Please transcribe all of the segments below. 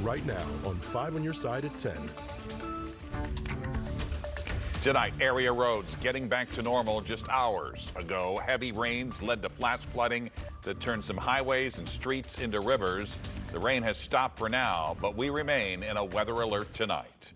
right now on 5 on your side at 10. Tonight, area roads getting back to normal just hours ago. Heavy rains led to flash flooding that turned some highways and streets into rivers. The rain has stopped for now, but we remain in a weather alert tonight.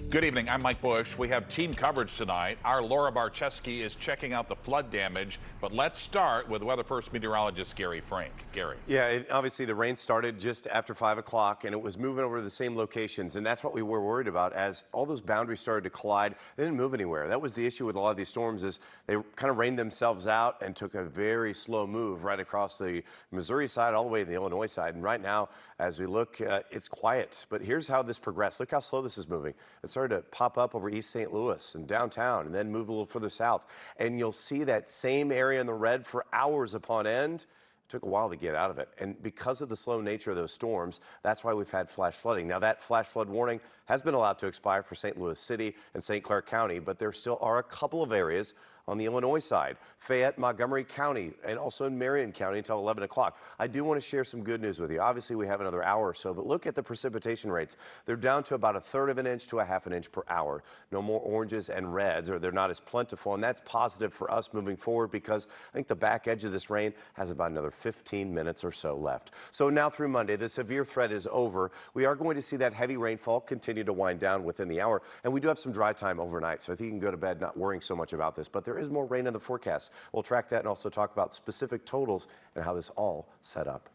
Good evening, I'm Mike Bush. We have team coverage tonight. Our Laura Barcheski is checking out the flood damage, but let's start with Weather First meteorologist Gary Frank. Gary. Yeah, obviously the rain started just after 5 o'clock and it was moving over to the same locations, and that's what we were worried about. As all those boundaries started to collide, they didn't move anywhere. That was the issue with a lot of these storms, is they kind of rained themselves out and took a very slow move right across the Missouri side all the way to the Illinois side. And right now, as we look, it's quiet. But here's how this progressed. Look how slow this is moving. It started to pop up over East St. Louis and downtown and then move a little further south. And you'll see that same area in the red for hours upon end. It took a while to get out of it. And because of the slow nature of those storms, that's why we've had flash flooding. Now, that flash flood warning has been allowed to expire for St. Louis City and St. Clair County, but there still are a couple of areas on the Illinois side, Fayette, Montgomery County, and also in Marion County until 11 o'clock. I do want to share some good news with you. Obviously, we have another hour or so, but look at the precipitation rates. They're down to about 1/3 of an inch to 1/2 an inch per hour. No more oranges and reds, or they're not as plentiful, and that's positive for us moving forward because I think the back edge of this rain has about another 15 minutes or so left. So now through Monday, the severe threat is over. We are going to see that heavy rainfall continue to wind down within the hour, and we do have some dry time overnight, so I think you can go to bed not worrying so much about this, but there is more rain in the forecast. We'll track that and also talk about specific totals and how this all set up.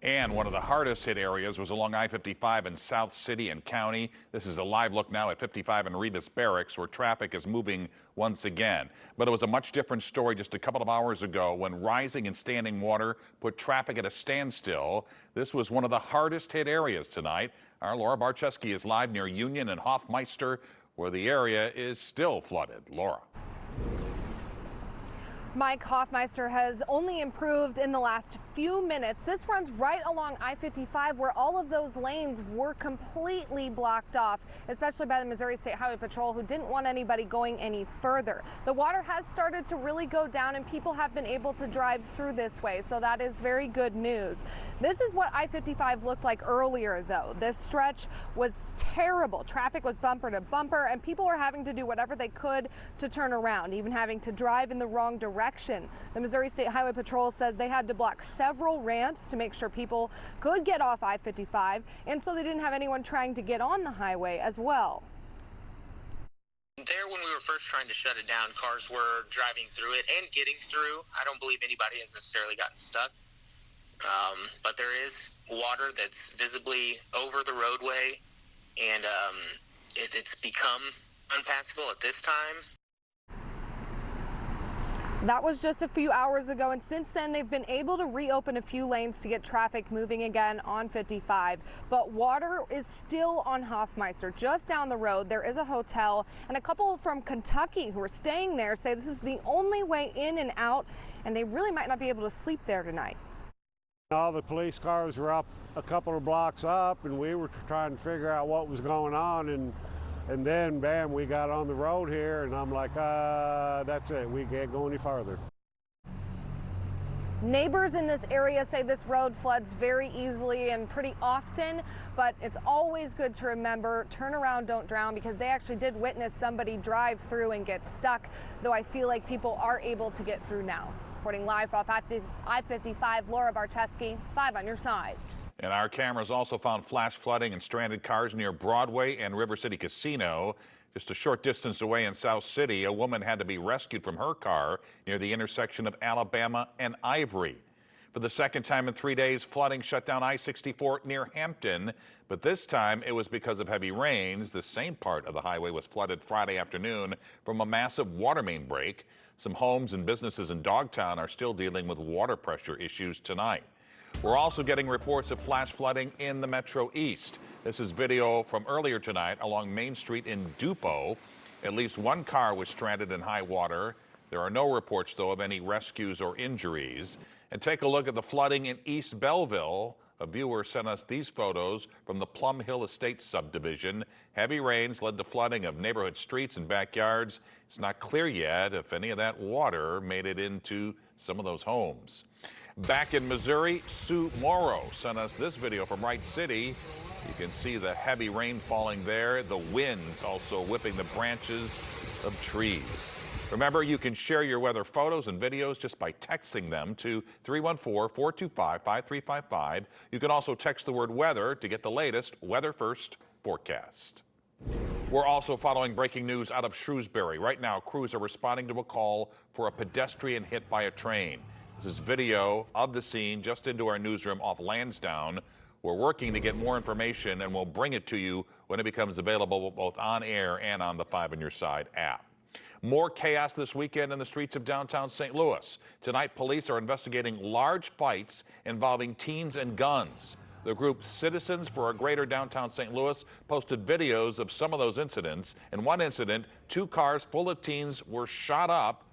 And one of the hardest hit areas was along I-55 in South City and County. This is a live look now at 55 in Revis Barracks, where traffic is moving once again. But it was a much different story just a couple of hours ago when rising and standing water put traffic at a standstill. This was one of the hardest hit areas tonight. Our Laura Barcheski is live near Union and Hoffmeister, where the area is still flooded. Laura. Mike, Hoffmeister has only improved in the last few minutes. This runs right along I-55, where all of those lanes were completely blocked off, especially by the Missouri State Highway Patrol, who didn't want anybody going any further. The water has started to really go down and people have been able to drive through this way, so that is very good news. This is what I-55 looked like earlier, though. This stretch was terrible. Traffic was bumper to bumper and people were having to do whatever they could to turn around, even having to drive in the wrong direction. The Missouri State Highway Patrol says they had to block several ramps to make sure people could get off I-55, and so they didn't have anyone trying to get on the highway as well. There, when we were first trying to shut it down, cars were driving through it and getting through. I don't believe anybody has necessarily gotten stuck, but there is water that's visibly over the roadway, and it's become unpassable at this time. That was just a few hours ago, and since then they've been able to reopen a few lanes to get traffic moving again on 55. But water is still on Hoffmeister. Just down the road there is a hotel, and a couple from Kentucky who are staying there say this is the only way in and out, and they really might not be able to sleep there tonight. All the police cars were up a couple of blocks up, and we were trying to figure out what was going on, and then, bam, we got on the road here, and I'm like, that's it. We can't go any farther. Neighbors in this area say this road floods very easily and pretty often, but it's always good to remember, turn around, don't drown, because they actually did witness somebody drive through and get stuck, though I feel like people are able to get through now. Reporting live off I-55, Laura Barcheski, 5 on your side. And our cameras also found flash flooding and stranded cars near Broadway and River City Casino. Just a short distance away in South City, a woman had to be rescued from her car near the intersection of Alabama and Ivory. For the second time in 3 days, flooding shut down I-64 near Hampton, but this time it was because of heavy rains. The same part of the highway was flooded Friday afternoon from a massive water main break. Some homes and businesses in Dogtown are still dealing with water pressure issues tonight. We're also getting reports of flash flooding in the Metro East. This is video from earlier tonight along Main Street in Dupo. At least one car was stranded in high water. There are no reports, though, of any rescues or injuries. And take a look at the flooding in East Belleville. A viewer sent us these photos from the Plum Hill Estates subdivision. Heavy rains led to flooding of neighborhood streets and backyards. It's not clear yet if any of that water made it into some of those homes. Back in Missouri, Sue Morrow sent us this video from Wright City. You can see the heavy rain falling there, the winds also whipping the branches of trees. Remember, you can share your weather photos and videos just by texting them to 314-425-5355. You can also text the word weather to get the latest Weather First forecast. We're also following breaking news out of Shrewsbury. Right now, crews are responding to a call for a pedestrian hit by a train. This is video of the scene just into our newsroom off Lansdowne. We're working to get more information, and we'll bring it to you when it becomes available both on air and on the 5 on Your Side app. More chaos this weekend in the streets of downtown St. Louis. Tonight, police are investigating large fights involving teens and guns. The group Citizens for a Greater Downtown St. Louis posted videos of some of those incidents. In one incident, 2 cars full of teens were shot up.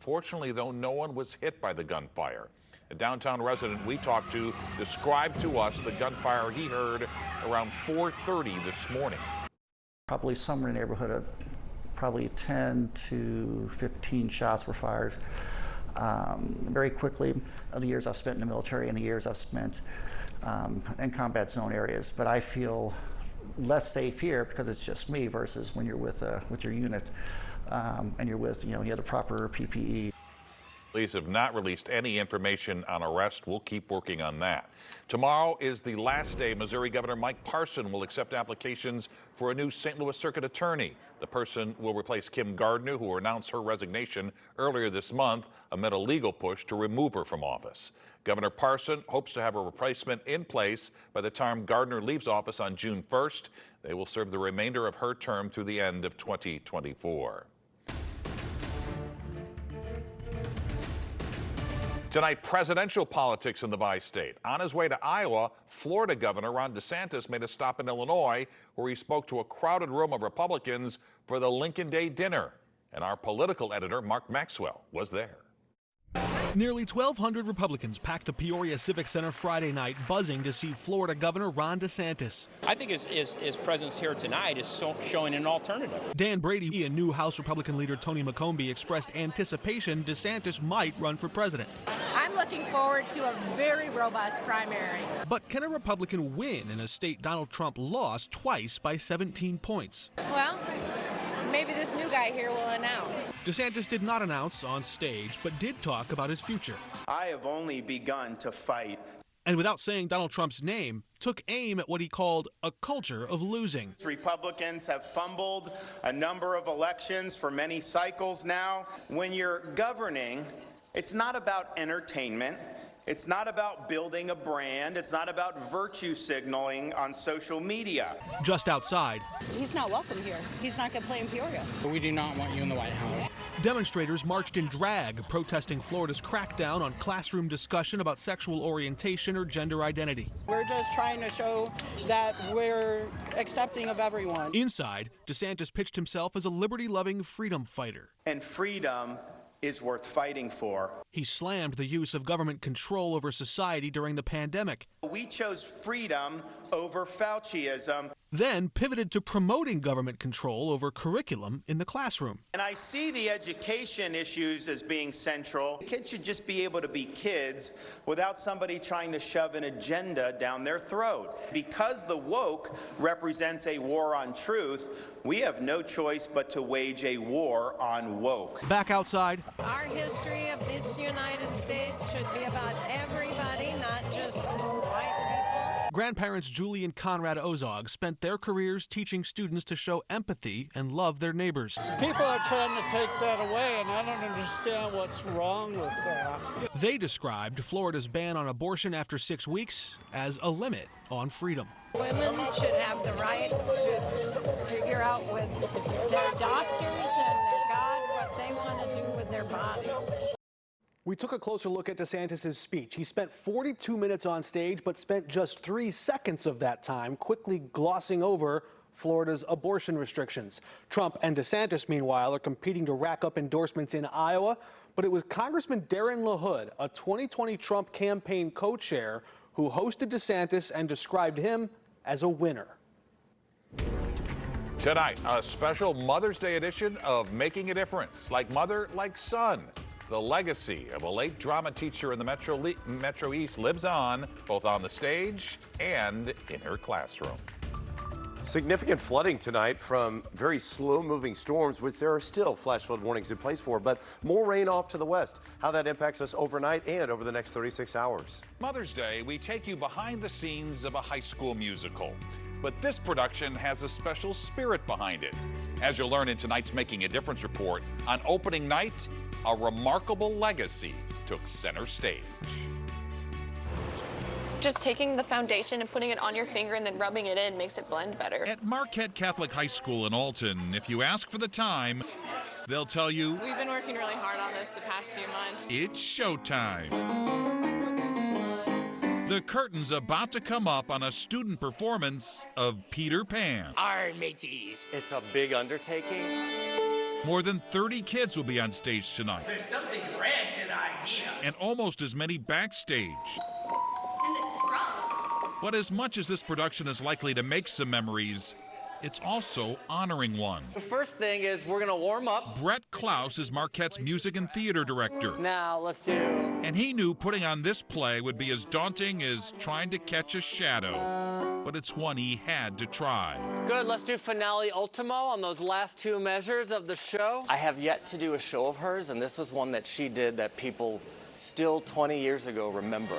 Fortunately, though, no one was hit by the gunfire. A downtown resident we talked to described to us the gunfire he heard around 4:30 this morning. Probably somewhere in the neighborhood of probably 10 to 15 shots were fired. Very quickly, the years I've spent in the military and the years I've spent in combat zone areas, but I feel less safe here because it's just me versus when you're with your unit and you're with, you have the proper PPE. Police have not released any information on arrest. We'll keep working on that. Tomorrow is the last day Missouri Governor Mike Parson will accept applications for a new St. Louis Circuit Attorney. The person will replace Kim Gardner, who announced her resignation earlier this month amid a legal push to remove her from office. Governor Parson hopes to have a replacement in place by the time Gardner leaves office on June 1st. They will serve the remainder of her term through the end of 2024. Tonight, presidential politics in the bi-state. On his way to Iowa, Florida Governor Ron DeSantis made a stop in Illinois where he spoke to a crowded room of Republicans for the Lincoln Day dinner. And our political editor, Mark Maxwell, was there. Nearly 1,200 Republicans packed the Peoria Civic Center Friday night, buzzing to see Florida Governor Ron DeSantis. I think his presence here tonight is showing an alternative. Dan Brady and new House Republican leader Tony McCombie expressed anticipation DeSantis might run for president. I'm looking forward to a very robust primary. But can a Republican win in a state Donald Trump lost twice by 17 points? Well, maybe this new guy here will announce. DeSantis did not announce on stage, but did talk about his future. I have only begun to fight. And without saying Donald Trump's name, took aim at what he called a culture of losing. Republicans have fumbled a number of elections for many cycles now. When you're governing, it's not about entertainment. It's not about building a brand. It's not about virtue signaling on social media. Just outside, He's not welcome here. He's not going to play in Peoria. We do not want you in the White House. demonstrators marched in drag, protesting Florida's crackdown on classroom discussion about sexual orientation or gender identity. We're just trying to show that we're accepting of everyone. Inside, DeSantis pitched himself as a liberty-loving freedom fighter. And freedom is worth fighting for. He slammed the use of government control over society during the pandemic. We chose freedom over Fauciism. Then pivoted to promoting government control over curriculum in the classroom. And I see the education issues as being central. Kids should just be able to be kids without somebody trying to shove an agenda down their throat. Because the woke represents a war on truth, we have no choice but to wage a war on woke. Back outside. Our history of this United States should be about everybody, not just white people. Grandparents Julie and Conrad Ozog spent their careers teaching students to show empathy and love their neighbors. People are trying to take that away, and I don't understand what's wrong with that. They described Florida's ban on abortion after 6 weeks as a limit on freedom. Women should have the right to figure out with their doctors and their God what they want to do with their bodies. We took a closer look at DeSantis' speech. He spent 42 minutes on stage, but spent just 3 seconds of that time quickly glossing over Florida's abortion restrictions. Trump and DeSantis, meanwhile, are competing to rack up endorsements in Iowa, but it was Congressman Darren LaHood, a 2020 Trump campaign co-chair, who hosted DeSantis and described him as a winner. Tonight, a special Mother's Day edition of Making a Difference. Like mother, like son. The legacy of a late drama teacher in the Metro East lives on, both on the stage and in her classroom. Significant flooding tonight from very slow-moving storms, which there are still flash flood warnings in place for, but more rain off to the west. How that impacts us overnight and over the next 36 hours. Mother's Day, we take you behind the scenes of a high school musical. But this production has a special spirit behind it. As you'll learn in tonight's Making a Difference report, on opening night, a remarkable legacy took center stage. Just taking the foundation and putting it on your finger and then rubbing it in makes it blend better. At Marquette Catholic High School in Alton, if you ask for the time, they'll tell you We've been working really hard on this the past few months. it's showtime. The curtain's about to come up on a student performance of Peter Pan. Our mateys. It's a big undertaking. More than 30 kids will be on stage tonight, There's something grand to the idea. and almost as many backstage. But as much as this production is likely to make some memories, it's also honoring one. The first thing is we're gonna warm up. Brett Klaus is Marquette's music and theater director. Now let's do. And he knew putting on this play would be as daunting as trying to catch a shadow. But it's one he had to try. Good, let's do finale ultimo on those last two measures of the show. I have yet to do a show of hers, and this was one that she did that people still 20 years ago remember.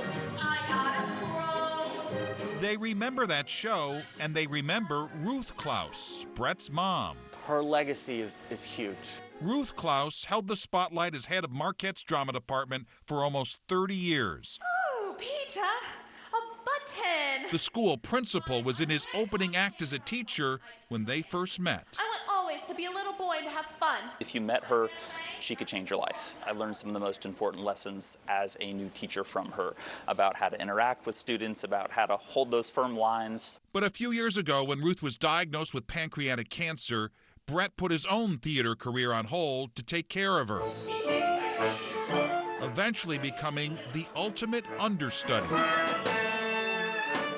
They remember that show, and they remember Ruth Klaus, Brett's mom. Her legacy is huge. Ruth Klaus held the spotlight as head of Marquette's drama department for almost 30 years. Oh, Peter, a button. The school principal was in his opening act as a teacher when they first met. I want always to be a little boy and to have fun. If you met her, she could change your life. I learned some of the most important lessons as a new teacher from her about how to interact with students, about how to hold those firm lines. But a few years ago, when Ruth was diagnosed with pancreatic cancer, Brett put his own theater career on hold to take care of her, eventually becoming the ultimate understudy.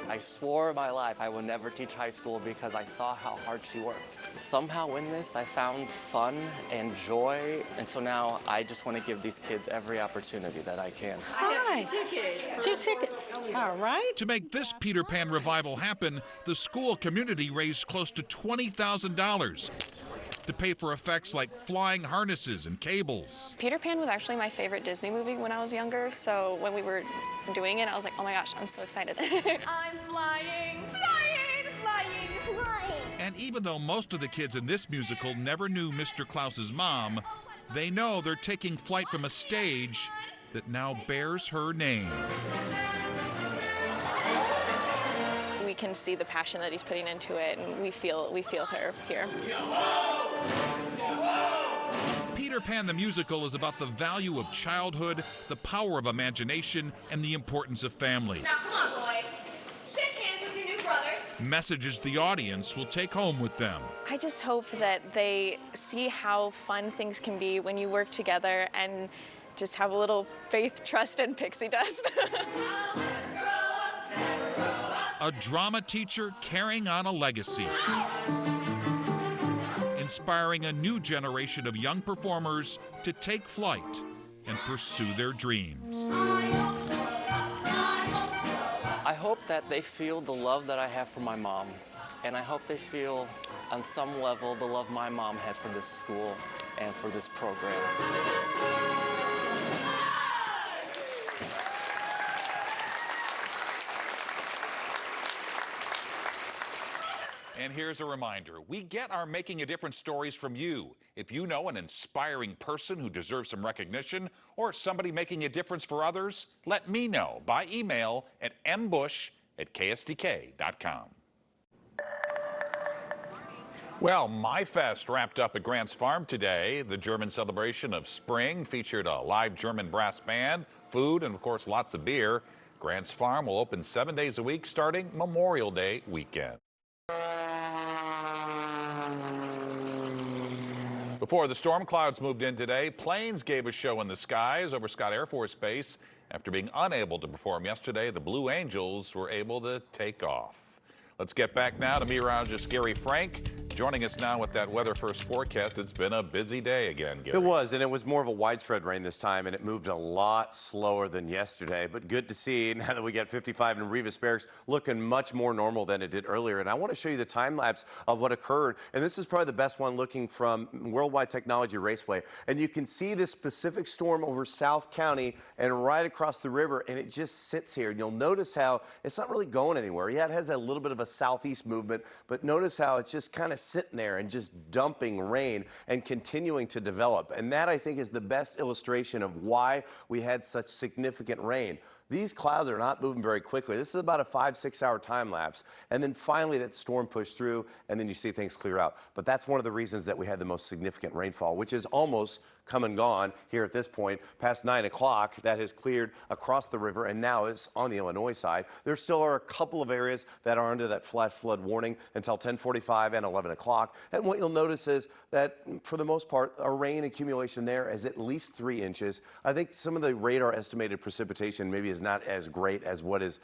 I swore my life I would never teach high school because I saw how hard she worked. Somehow in this, I found fun and joy, and so now I just want to give these kids every opportunity that I can. Hi. 2 tickets. All right. To make this Peter Pan revival happen, the school community raised close to $20,000 to pay for effects like flying harnesses and cables. Peter Pan was actually my favorite Disney movie when I was younger, so when we were doing it, I was like, oh my gosh, I'm so excited. I'm flying, flying, flying, flying. And even though most of the kids in this musical never knew Mr. Klaus's mom, they know they're taking flight from a stage that now bears her name. We can see the passion that he's putting into it, and we feel her here. Peter Pan the musical is about the value of childhood, the power of imagination, and the importance of family. Now come on, boys. Shake hands with your new brothers. Messages the audience will take home with them. I just hope that they see how fun things can be when you work together and just have a little faith, trust, and pixie dust. A drama teacher carrying on a legacy, inspiring a new generation of young performers to take flight and pursue their dreams. I hope that they feel the love that I have for my mom, and I hope they feel on some level the love my mom had for this school and for this program. And here's a reminder, we get our Making a Difference stories from you. If you know an inspiring person who deserves some recognition or somebody making a difference for others, let me know by email at mbush@ksdk.com. Well, MyFest wrapped up at Grants Farm today. The German celebration of spring featured a live German brass band, food, and of course lots of beer. Grants Farm will open 7 days a week starting Memorial Day weekend. Before the storm clouds moved in today, planes gave a show in the skies over Scott Air Force Base. After being unable to perform yesterday, the Blue Angels were able to take off. Let's get back now to meteorologist Gary Frank. Joining us now with that Weather First forecast. It's been a busy day again, Gary. It was, and it was more of a widespread rain this time, and it moved a lot slower than yesterday. But good to see now that we get 55 in Rivas Barracks looking much more normal than it did earlier. And I want to show you the time lapse of what occurred. And this is probably the best one looking from Worldwide Technology Raceway. And you can see this specific storm over South County and right across the river, and it just sits here. And you'll notice how it's not really going anywhere. Yeah, it has a little bit of a southeast movement, but notice how it's just kind of sitting there and just dumping rain and continuing to develop. And that, I think, is the best illustration of why we had such significant rain. These clouds are not moving very quickly. This is about a 5-6 hour time lapse. And then finally that storm pushed through, and then you see things clear out. But that's one of the reasons that we had the most significant rainfall, which is almost come and gone here at this point. Past 9 o'clock, that has cleared across the river and now is on the Illinois side. There still are a couple of areas that are under that flash flood warning until 10:45 and 11 o'clock. And what you'll notice is that for the most part, our rain accumulation there is at least 3 inches. I think some of the radar estimated precipitation maybe is not as great as what is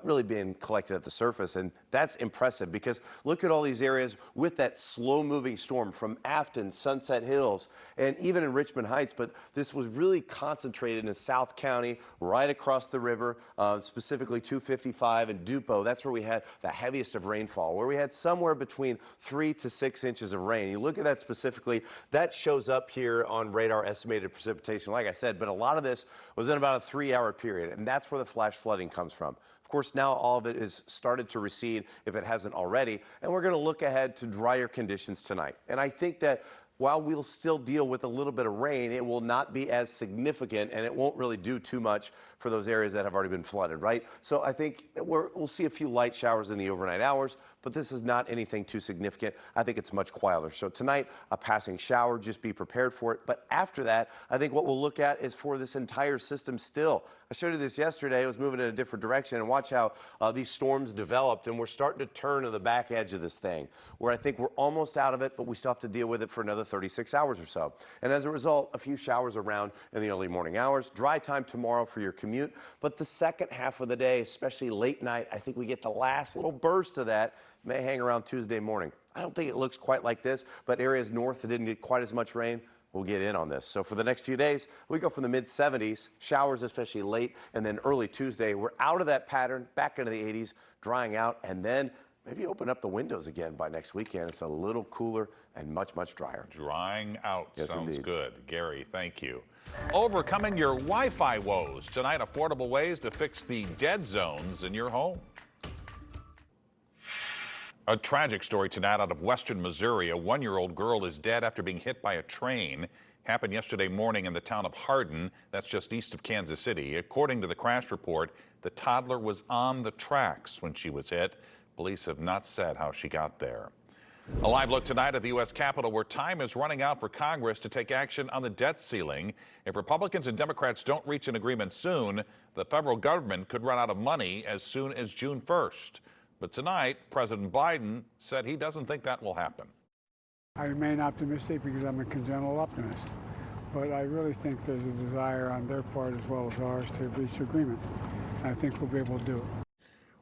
really being collected at the surface. And that's impressive because look at all these areas with that slow moving storm from Afton, Sunset Hills, and even in Richmond Heights. But this was really concentrated in South County, right across the river, specifically 255 and Dupo. That's where we had the heaviest of rainfall, where we had somewhere between 3 to 6 inches of rain. You look at that specifically, that shows up here on radar estimated precipitation, like I said, but a lot of this was in about a 3-hour period, and that's where the flash flooding comes from. Of course, now all of it is started to recede if it hasn't already, and we're going to look ahead to drier conditions tonight. And I think that while we'll still deal with a little bit of rain, it will not be as significant, and it won't really do too much for those areas that have already been flooded, right? So I think we'll see a few light showers in the overnight hours, but this is not anything too significant. I think it's much quieter. So tonight, a passing shower, just be prepared for it. But after that, I think what we'll look at is for this entire system still. I showed you this yesterday. It was moving in a different direction, and watch how these storms developed, and we're starting to turn to the back edge of this thing, where I think we're almost out of it, but we still have to deal with it for another 36 hours or so. And as a result, a few showers around in the early morning hours. Dry time tomorrow for your commute, but the second half of the day, especially late night, I think we get the last little burst of that. May hang around Tuesday morning. I don't think it looks quite like this, but areas north that didn't get quite as much rain will get in on this. So for the next few days, we go from the mid-70s, showers especially late, and then early Tuesday, we're out of that pattern, back into the 80s, drying out, and then maybe open up the windows again by next weekend. It's a little cooler and much, much drier. Drying out. Yes, Sounds indeed. good. Gary, thank you. Overcoming your Wi-Fi woes. Tonight, affordable ways to fix the dead zones in your home. A tragic story tonight out of western Missouri. A 1-year-old girl is dead after being hit by a train. Happened yesterday morning in the town of Hardin. That's just east of Kansas City. According to the crash report, the toddler was on the tracks when she was hit. Police have not said how she got there. A live look tonight at the U.S. Capitol, where time is running out for Congress to take action on the debt ceiling. If Republicans and Democrats don't reach an agreement soon, the federal government could run out of money as soon as June 1st. But tonight, President Biden said he doesn't think that will happen. I remain optimistic because I'm a congenital optimist. But I really think there's a desire on their part as well as ours to reach agreement. I think we'll be able to do it.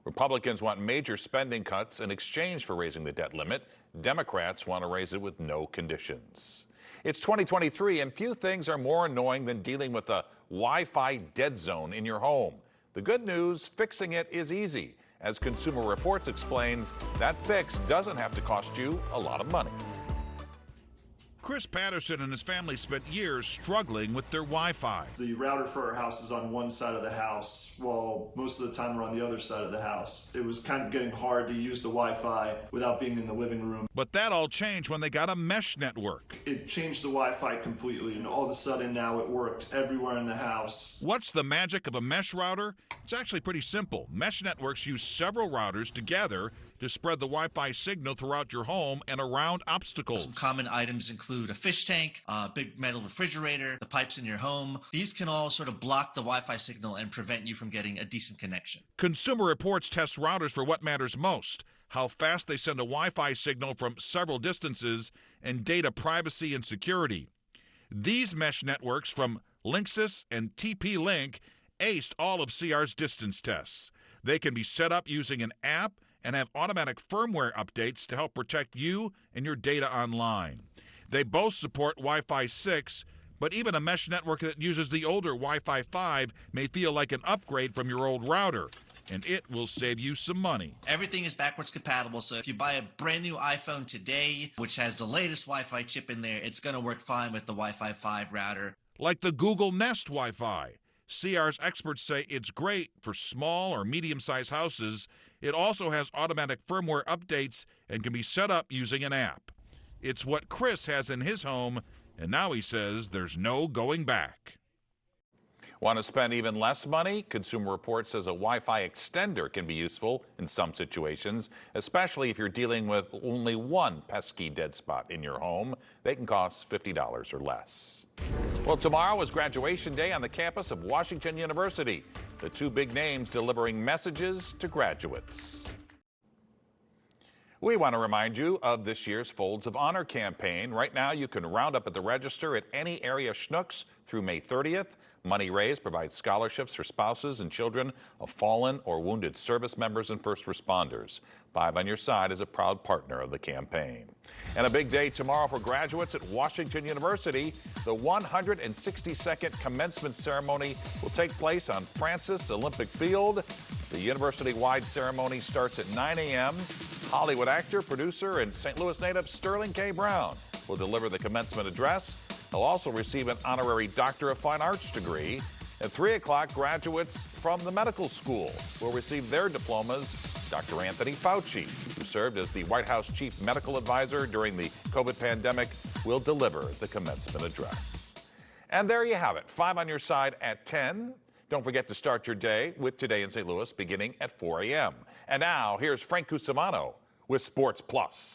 Republicans want major spending cuts in exchange for raising the debt limit. Democrats want to raise it with no conditions. It's 2023, and few things are more annoying than dealing with a Wi-Fi dead zone in your home. The good news, fixing it is easy. As Consumer Reports explains, that fix doesn't have to cost you a lot of money. Chris Patterson and his family spent years struggling with their Wi-Fi. The router for our house is on one side of the house, while most of the time we're on the other side of the house. It was kind of getting hard to use the Wi-Fi without being in the living room. But that all changed when they got a mesh network. It changed the Wi-Fi completely, and all of a sudden now it worked everywhere in the house. What's the magic of a mesh router? It's actually pretty simple. Mesh networks use several routers together to spread the Wi-Fi signal throughout your home and around obstacles. Some common items include a fish tank, a big metal refrigerator, the pipes in your home. These can all sort of block the Wi-Fi signal and prevent you from getting a decent connection. Consumer Reports tests routers for what matters most: how fast they send a Wi-Fi signal from several distances, and data privacy and security. These mesh networks from Linksys and TP-Link aced all of CR's distance tests. They can be set up using an app and have automatic firmware updates to help protect you and your data online. They both support Wi-Fi 6, but even a mesh network that uses the older Wi-Fi 5 may feel like an upgrade from your old router, and it will save you some money. Everything is backwards compatible, so if you buy a brand new iPhone today, which has the latest Wi-Fi chip in there, it's going to work fine with the Wi-Fi 5 router. Like the Google Nest Wi-Fi. CR's experts say it's great for small or medium-sized houses. It also has automatic firmware updates and can be set up using an app. It's what Chris has in his home, and now he says there's no going back. Want to spend even less money? Consumer Reports says a Wi-Fi extender can be useful in some situations, especially if you're dealing with only one pesky dead spot in your home. They can cost $50 or less. Well, tomorrow is graduation day on the campus of Washington University. The two big names delivering messages to graduates. We want to remind you of this year's Folds of Honor campaign. Right now, you can round up at the register at any area Schnucks through May 30th. Money raised provides scholarships for spouses and children of fallen or wounded service members and first responders. Five on Your Side is a proud partner of the campaign. And a big day tomorrow for graduates at Washington University. The 162nd commencement ceremony will take place on Francis Olympic Field. The university-wide ceremony starts at 9 a.m. Hollywood actor, producer, and St. Louis native Sterling K. Brown will deliver the commencement address. He'll also receive an honorary Doctor of Fine Arts degree. At 3 o'clock, graduates from the medical school will receive their diplomas. Dr. Anthony Fauci, who served as the White House chief medical advisor during the COVID pandemic, will deliver the commencement address. And there you have it, 5 on Your Side at 10. Don't forget to start your day with Today in St. Louis beginning at 4 a.m. And now, here's Frank Cusimano with Sports Plus.